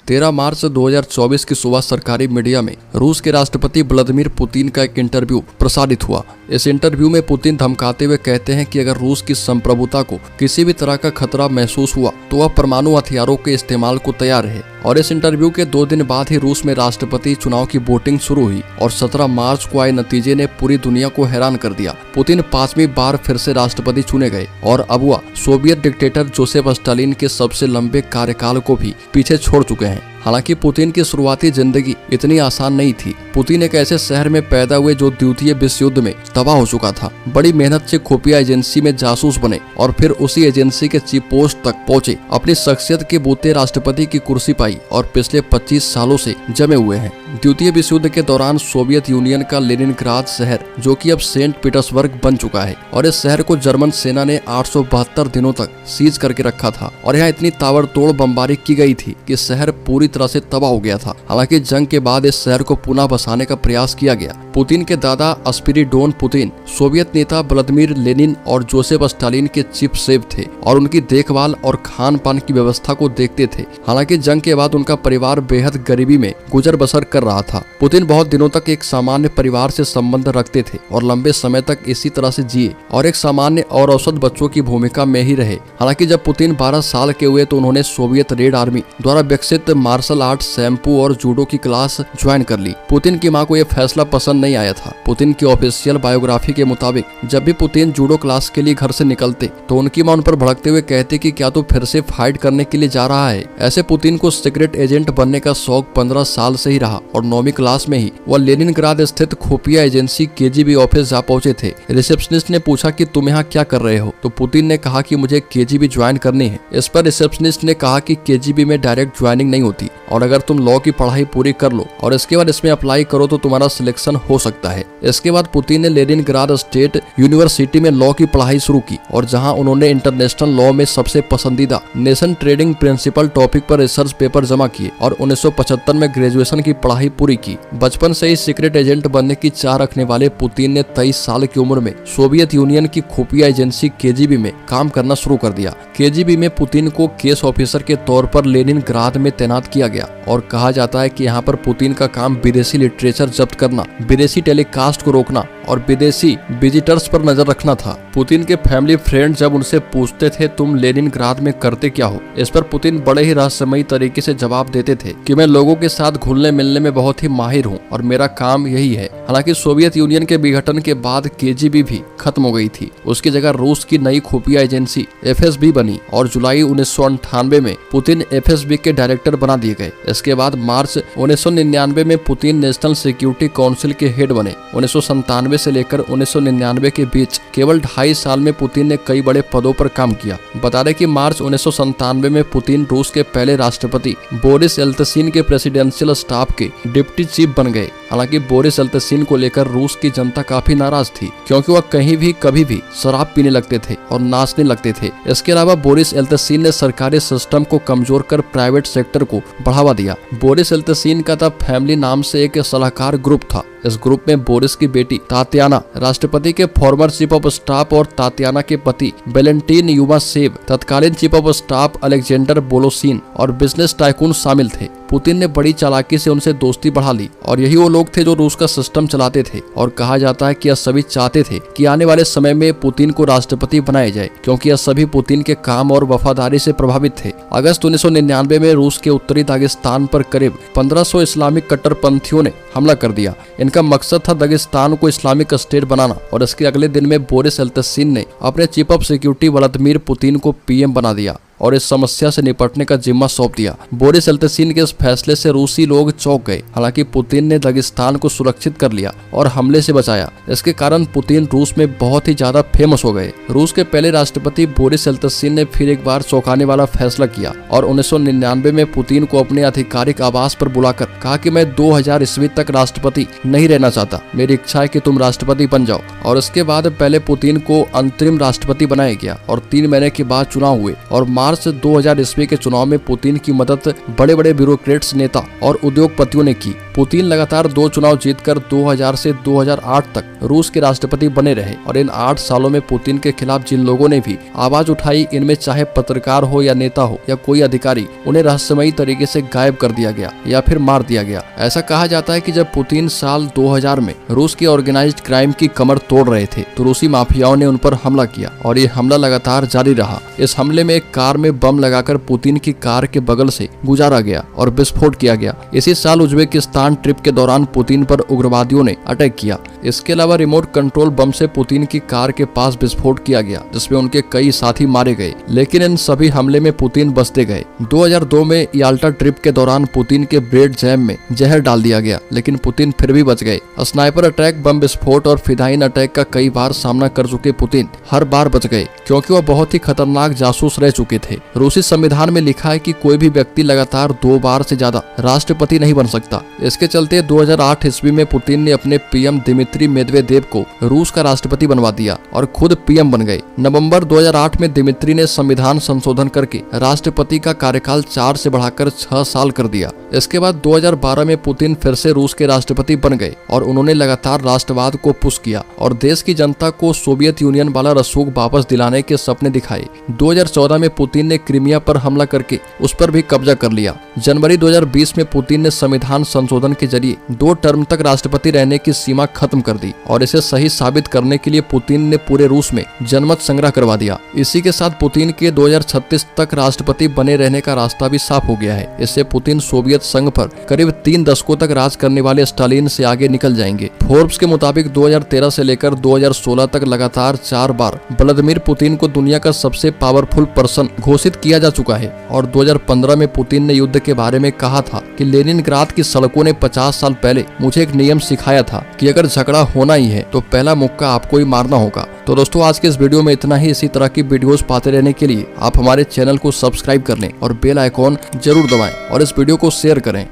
13 मार्च 2024 की सुबह सरकारी मीडिया में रूस के राष्ट्रपति व्लादिमीर पुतिन का एक इंटरव्यू प्रसारित हुआ। इस इंटरव्यू में पुतिन धमकाते हुए कहते हैं कि अगर रूस की संप्रभुता को किसी भी तरह का खतरा महसूस हुआ तो वह परमाणु हथियारों के इस्तेमाल को तैयार है। और इस इंटरव्यू के 2 दिन बाद ही रूस में राष्ट्रपति चुनाव की वोटिंग शुरू हुई और 17 मार्च को आए नतीजे ने पूरी दुनिया को हैरान कर दिया। पुतिन 5वीं बार फिर से राष्ट्रपति चुने गए और अब वह सोवियत डिक्टेटर जोसेफ स्टालिन के सबसे लंबे कार्यकाल को भी पीछे छोड़ चुके हैं। हालांकि पुतिन की शुरुआती जिंदगी इतनी आसान नहीं थी। पुतिन एक ऐसे शहर में पैदा हुए जो द्वितीय विश्व युद्ध में तबाह हो चुका था। बड़ी मेहनत से खुफिया एजेंसी में जासूस बने और फिर उसी एजेंसी के चीफ पोस्ट तक पहुंचे। अपनी शख्सियत के बूते राष्ट्रपति की कुर्सी पाई और पिछले 25 सालों से जमे हुए हैं। द्वितीय विश्व युद्ध के दौरान सोवियत यूनियन का लेनिनग्राद शहर, जो कि अब सेंट पीटर्सबर्ग बन चुका है, और इस शहर को जर्मन सेना ने 872 दिनों तक सीज करके रखा था और यहाँ इतनी ताबड़तोड़ बमबारी की गई थी कि शहर पूरी तरह से तबाह हो गया था। हालांकि जंग के बाद इस शहर को पुनः बसाने का प्रयास किया गया। पुतिन के दादा स्पिरिडोन पुतिन सोवियत नेता व्लादिमीर लेनिन और जोसेफ स्टालिन के चीफ शेफ थे और उनकी देखभाल और खान पान की व्यवस्था को देखते थे। हालांकि जंग के बाद उनका परिवार बेहद गरीबी में गुजर बसर कर रहा था। पुतिन बहुत दिनों तक एक सामान्य परिवार से संबंध रखते थे और लंबे समय तक इसी तरह से जिए और एक सामान्य और औसत बच्चों की भूमिका में ही रहे। हालांकि जब पुतिन 12 साल के हुए तो उन्होंने सोवियत रेड आर्मी द्वारा विकसित मार्शल आर्ट, शैम्पू और जूडो की क्लास ज्वाइन कर ली। पुतिन की मां को यह फैसला पसंद नहीं आया था। पुतिन की ऑफिशियल बायोग्राफी के मुताबिक जब भी पुतिन जूडो क्लास के लिए घर से निकलते तो उनकी मां उन पर भड़कते हुए कहती कि क्या तू फिर से फाइट करने के लिए जा रहा है। ऐसे पुतिन को सीक्रेट एजेंट बनने का शौक 15 साल से ही रहा और 9वीं क्लास में ही वह लेनिनग्राद स्थित खुफिया एजेंसी केजीबी ऑफिस जा पहुंचे थे। रिसेप्शनिस्ट ने पूछा कि तुम यहाँ क्या कर रहे हो, तो पुतिन ने कहा कि मुझे केजीबी ज्वाइन करनी है। इस पर रिसेप्शनिस्ट ने कहा कि केजीबी में डायरेक्ट ज्वाइनिंग नहीं होती और अगर तुम लॉ की पढ़ाई पूरी कर लो और इसके बाद इसमें अप्लाई करो तो तुम्हारा सिलेक्शन हो सकता है। इसके बाद पुतिन ने लेनिनग्राद स्टेट यूनिवर्सिटी में लॉ की पढ़ाई शुरू की और जहां उन्होंने इंटरनेशनल लॉ में सबसे पसंदीदा नेशन ट्रेडिंग प्रिंसिपल टॉपिक पर रिसर्च पेपर जमा किए और 1975 में ग्रेजुएशन की पढ़ाई पूरी की। बचपन से ही सीक्रेट एजेंट बनने की चाह रखने वाले पुतिन ने 23 साल की उम्र में सोवियत यूनियन की खुफिया एजेंसी केजीबी में काम करना शुरू कर दिया। केजीबी में पुतिन को केस ऑफिसर के तौर पर लेनिनग्राद में तैनात किया गया और कहा जाता है कि यहाँ पर पुतिन का काम विदेशी लिटरेचर जब्त करना, विदेशी टेलीकास्ट को रोकना और विदेशी विजिटर्स पर नजर रखना था। पुतिन के फैमिली फ्रेंड जब उनसे पूछते थे तुम लेनिनग्राद में करते क्या हो, इस पर पुतिन बड़े ही रहस्यमयी तरीके से जवाब देते थे कि मैं लोगों के साथ घुलने मिलने में बहुत ही माहिर हूँ और मेरा काम यही है। हालांकि सोवियत यूनियन के विघटन के बाद केजीबी भी खत्म हो गई थी। उसकी जगह रूस की नई खुफिया एजेंसी एफएसबी बनी और जुलाई 1998 में पुतिन एफएसबी के डायरेक्टर बना दिए गए। इसके बाद मार्च 1999 में पुतिन नेशनल सिक्योरिटी काउंसिल के हेड बने। 1997 से लेकर 1999 के बीच केवल 2.5 साल में पुतिन ने कई बड़े पदों पर काम किया। बता दें कि मार्च 1997 में पुतिन रूस के पहले राष्ट्रपति बोरिस येल्त्सिन के प्रेसिडेंशियल स्टाफ के डिप्टी चीफ बन गए। हालांकि बोरिस येल्त्सिन को लेकर रूस की जनता काफी नाराज थी क्योंकि वह कहीं भी कभी भी शराब पीने लगते थे और नाचने लगते थे। इसके अलावा बोरिस येल्त्सिन ने सरकारी सिस्टम को कमजोर कर प्राइवेट सेक्टर को बढ़ावा दिया। बोरिस येल्त्सिन का द फैमिली नाम से एक सलाहकार ग्रुप था। इस ग्रुप में बोरिस की बेटी तात्याना, राष्ट्रपति के फॉर्मर चीफ ऑफ स्टाफ और तात्याना के पति वेलेंटिन युवासेव, तत्कालीन चीफ ऑफ स्टाफ अलेक्जेंडर बोलोसिन और बिजनेस टाइकून शामिल थे। पुतिन ने बड़ी चालाकी से उनसे दोस्ती बढ़ा ली और यही वो लोग थे जो रूस का सिस्टम चलाते थे और कहा जाता है कि यह सभी चाहते थे कि आने वाले समय में पुतिन को राष्ट्रपति बनाया जाए क्योंकि यह सभी पुतिन के काम और वफादारी से प्रभावित थे। अगस्त 1999 में रूस के उत्तरी दागिस्तान पर करीब 1500 इस्लामिक कट्टरपंथियों ने हमला कर दिया। इनका मकसद था दागिस्तान को इस्लामिक स्टेट बनाना और इसके अगले दिन में बोरिस येल्त्सिन ने अपने chief of security Vladimir Putin को पीएम बना दिया और इस समस्या से निपटने का जिम्मा सौंप दिया। बोरिस येल्त्सिन के इस फैसले से रूसी लोग चौंक गए। हालांकि पुतिन ने दागिस्तान को सुरक्षित कर लिया और हमले से बचाया। इसके कारण पुतिन रूस में बहुत ही ज्यादा फेमस हो गए। रूस के पहले राष्ट्रपति बोरिस येल्त्सिन ने फिर एक बार चौंकाने वाला फैसला किया और 1999 में पुतिन को अपने आधिकारिक आवास पर बुलाकर कहा कि मैं 2000 ईस्वी तक राष्ट्रपति नहीं रहना चाहता, मेरी इच्छा है कि तुम राष्ट्रपति बन जाओ। और इसके बाद पहले पुतिन को अंतरिम राष्ट्रपति बनाया गया और 3 महीने के बाद चुनाव हुए और मार्च 2000 ईस्वी के चुनाव में पुतिन की मदद बड़े बड़े ब्यूरोक्रेट्स, नेता और उद्योगपतियों ने की। पुतिन लगातार 2 चुनाव जीतकर 2000 से 2008 तक रूस के राष्ट्रपति बने रहे और इन 8 सालों में पुतिन के खिलाफ जिन लोगों ने भी आवाज उठाई, इनमें चाहे पत्रकार हो या नेता हो या कोई अधिकारी, उन्हें रहस्यमयी तरीके से गायब कर दिया गया या फिर मार दिया गया। ऐसा कहा जाता है कि जब पुतिन साल 2000 में रूस की ऑर्गेनाइज्ड क्राइम की कमर तोड़ रहे थे तो रूसी माफियाओं ने उन पर हमला किया और ये हमला लगातार जारी रहा। इस हमले में एक कार में बम लगाकर पुतिन की कार के बगल से गुजारा गया और विस्फोट किया गया। इसी साल उज्बेकिस्तान ट्रिप के दौरान पुतिन पर उग्रवादियों ने अटैक किया। इसके अलावा रिमोट कंट्रोल बम से पुतिन की कार के पास विस्फोट किया गया जिसमें उनके कई साथी मारे गए, लेकिन इन सभी हमले में पुतिन बचते गए। 2002 में याल्टा ट्रिप के दौरान पुतिन के ब्रेड जैम में जहर डाल दिया गया, लेकिन पुतिन फिर भी बच गए। स्नाइपर अटैक, बम विस्फोट और फिदाइन अटैक का कई बार सामना कर चुके पुतिन हर बार बच गए क्योंकि वह बहुत ही खतरनाक जासूस रह चुके थे। रूसी संविधान में लिखा है कि कोई भी व्यक्ति लगातार 2 बार से ज्यादा राष्ट्रपति नहीं बन सकता। इसके चलते 2008 ईस्वी में पुतिन ने अपने पीएम दिमित्री मेदवेदेव को रूस का राष्ट्रपति बनवा दिया और खुद पीएम बन गए। नवंबर 2008 में दिमित्री ने संविधान संशोधन करके राष्ट्रपति का कार्यकाल 4 से बढ़ाकर 6 साल कर दिया। इसके बाद 2012 में पुतिन फिर से रूस के राष्ट्रपति बन गए और उन्होंने लगातार राष्ट्रवाद को पुश किया और देश की जनता को सोवियत यूनियन वाला रसूख वापस दिलाने के सपने दिखाए। 2014 में पुतिन ने क्रीमिया पर हमला करके उस पर भी कब्जा कर लिया। जनवरी 2020 में पुतिन ने संविधान संशोधन के जरिए 2 टर्म तक राष्ट्रपति रहने की सीमा खत्म कर दी और इसे सही साबित करने के लिए पुतिन ने पूरे रूस में जनमत संग्रह करवा दिया। इसी के साथ पुतिन के 2036 तक राष्ट्रपति बने रहने का रास्ता भी साफ हो गया है। इससे पुतिन सोवियत संघ पर करीब 3 दशकों तक राज करने वाले स्टालिन से आगे निकल जाएंगे। फोर्ब्स के मुताबिक 2013 से लेकर 2016 तक लगातार 4 बार व्लादिमीर पुतिन को दुनिया का सबसे पावरफुल पर्सन घोषित किया जा चुका है और 2015 में पुतिन ने युद्ध के बारे में कहा था कि लेनिनग्राद की सड़कों ने 50 साल पहले मुझे एक नियम सिखाया था कि अगर झगड़ा होना ही है तो पहला मुक्का आपको ही मारना होगा। तो दोस्तों, आज के इस वीडियो में इतना ही। इसी तरह की वीडियोस पाते रहने के लिए आप हमारे चैनल को सब्सक्राइब कर लें और बेल आइकॉन जरूर दबाएं और इस वीडियो को शेयर करें।